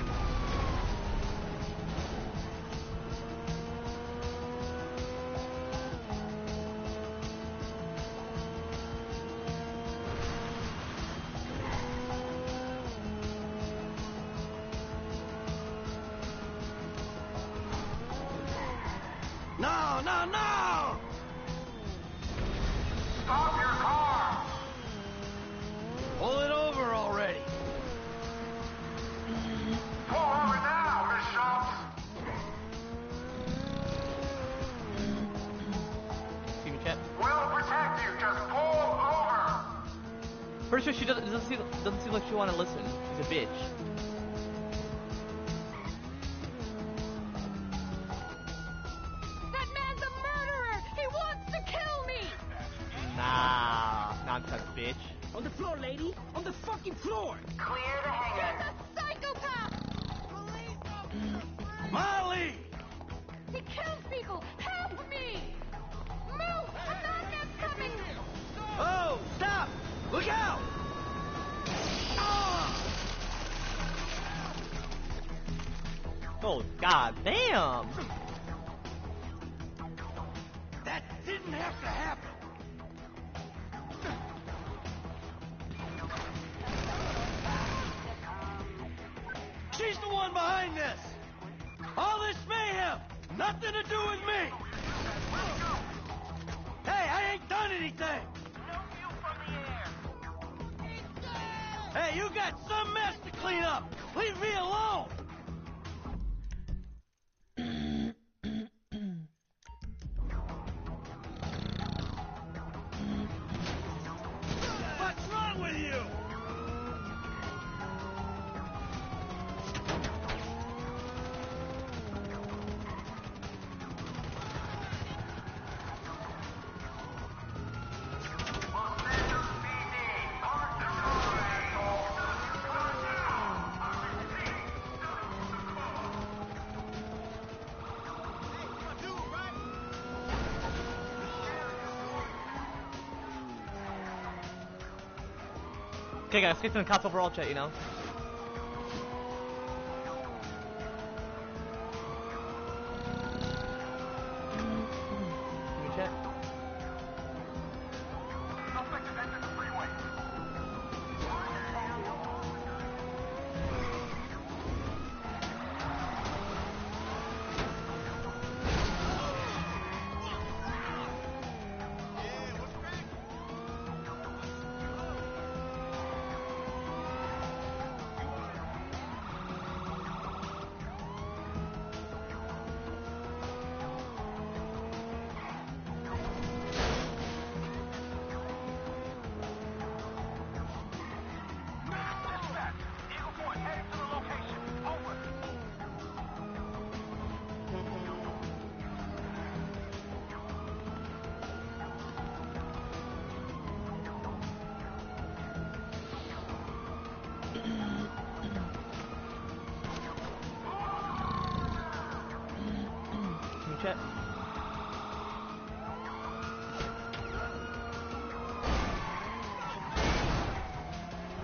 No, no, no! Stop your car! Pull it over already. Pull over now, Bishop! See the chat? We'll protect you. Just pull over. Pretty sure she doesn't seem like she want to listen. She's a bitch. That man's a murderer! He wants to kill me! Nah, nonsense, bitch. On the floor, lady! On the fucking floor! Clear the hangar. He's a psychopath! Molly! He kills people! Help me! Move! A madman's coming! Oh, stop! Look out! Ah! Oh, god damn! That didn't have to happen. She's the one behind this. All this mayhem, nothing to do with me. Hey, I ain't done anything. Hey, you got some mess to clean up. Leave me alone. What's wrong with you? Okay, guys, get to the cops overall chat, you know. Give me chat.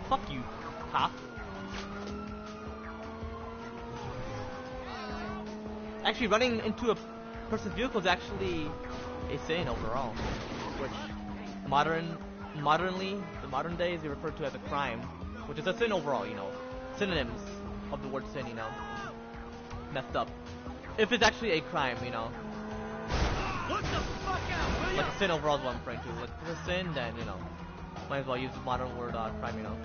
Fuck you, cop. Actually, running into a person's vehicle is actually a sin overall, which the modern days, they refer to as a crime, which is a sin overall, you know. Synonyms of the word sin, you know. Messed up. If it's actually a crime, you know. Look the fuck out, will ya? Like a sin overall is what I'm referring to. Like, if it's a sin, then, you know, might as well use the modern word crime, you know.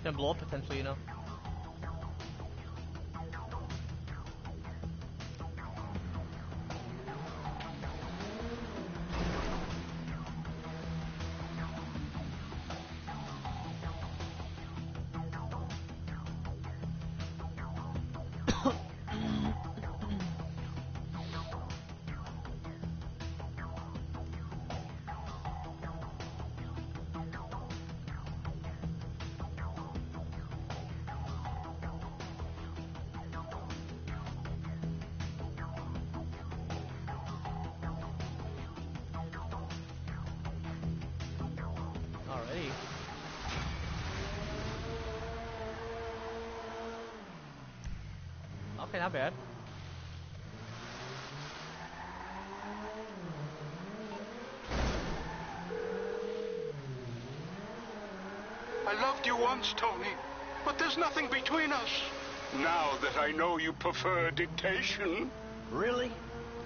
Can blow up potentially, you know. Alrighty. Okay, not bad. I loved you once, Tony, but there's nothing between us. Now that I know you prefer dictation. Really?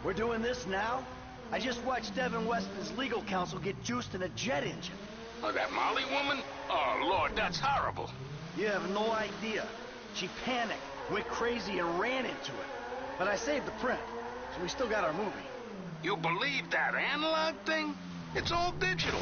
We're doing this now? I just watched Devin Weston's legal counsel get juiced in a jet engine. Oh, that Molly woman? Oh, Lord, that's horrible. You have no idea. She panicked, went crazy, and ran into it. But I saved the print, so we still got our movie. You believe that analog thing? It's all digital.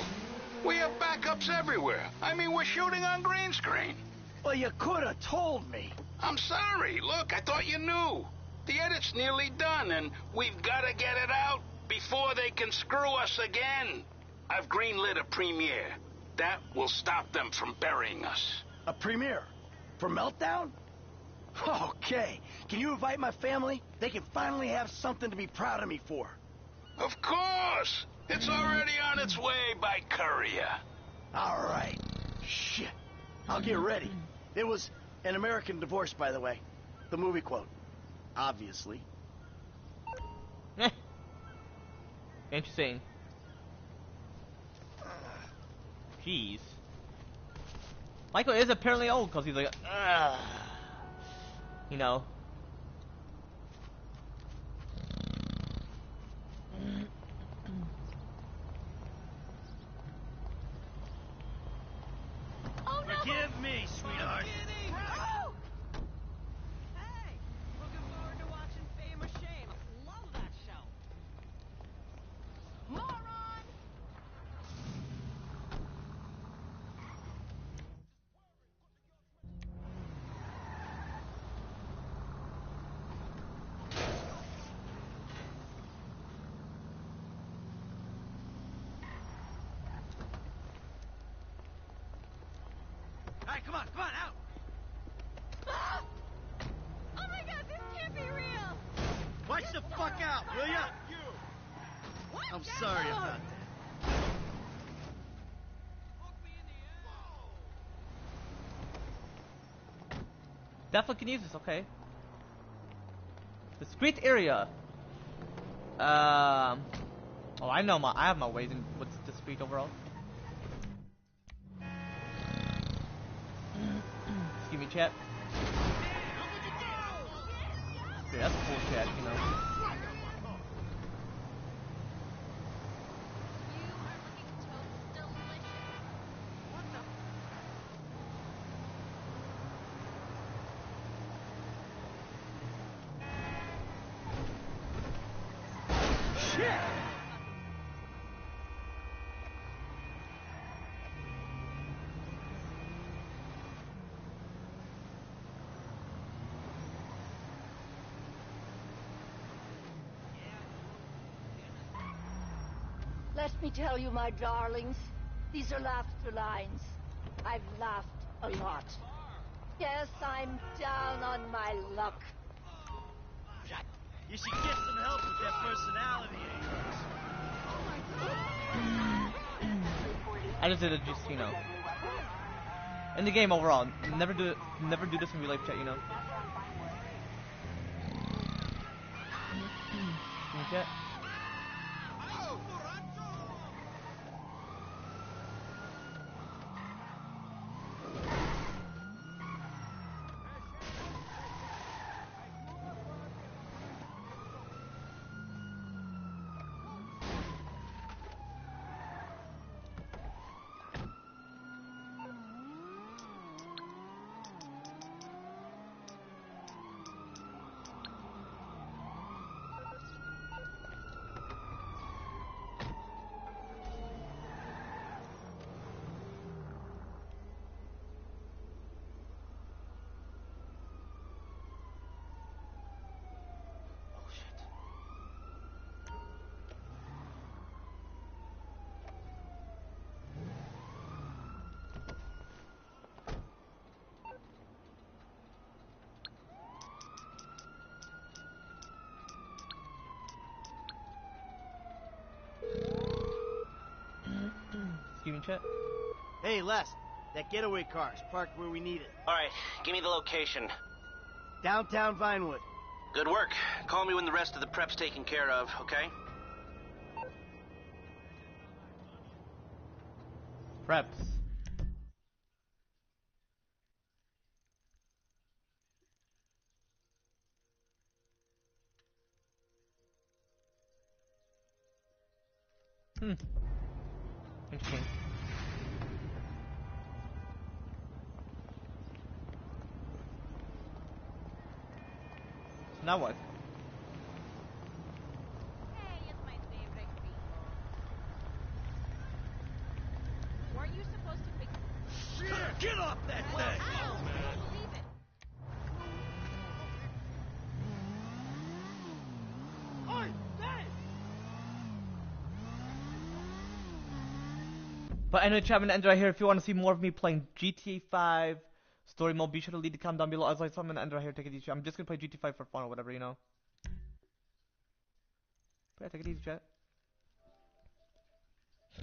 We have backups everywhere. I mean, we're shooting on green screen. Well, you could have told me. I'm sorry. Look, I thought you knew. The edit's nearly done, and we've got to get it out before they can screw us again. I've greenlit a premiere. That will stop them from burying us. A premiere? For Meltdown? Okay. Can you invite my family? They can finally have something to be proud of me for. Of course. It's already on its way by courier. All right. Shit. I'll get ready. It was An American Divorce, by the way. The movie quote. Obviously. Interesting. Jeez. Michael is apparently old because he's like, you know. Oh no! Forgive me, sweetheart. Oh! Hey, looking forward to watching Fame or Shame. Love that show. Moron! All right, come on, out. Ah! Oh my god, this can't be real! Watch the fuck out, will ya? What? I'm sorry about that. Definitely can use this, okay. Discrete area. Oh, I have my ways in what's discrete overall. Excuse me, chat. Dude, that's cool, chat, you know. Let me tell you, my darlings, these are laughter lines. I've laughed a lot. Yes, I'm down on my luck. You should get some help with that personality of yours. I just did it just, you know. In the game overall, never do this in real life, chat, you know. Excuse me, chat. Excuse me, chat. Hey, Les, that getaway car is parked where we need it. All right, give me the location. Downtown Vinewood. Good work. Call me when the rest of the prep's taken care of, okay? Preps. Interesting. So now what? Hey, it's my favorite people. Weren't you supposed to fix... Shit! Get off that thing! Ow! Leave it. Oi, Dave! But anyway, chat, I'm gonna end right here. If you want to see more of me playing GTA 5 story mode, be sure to leave the comment down below. As always, I'm gonna end right here. Take it easy. I'm just gonna play GTA 5 for fun or whatever, you know. But yeah, take it easy, chat.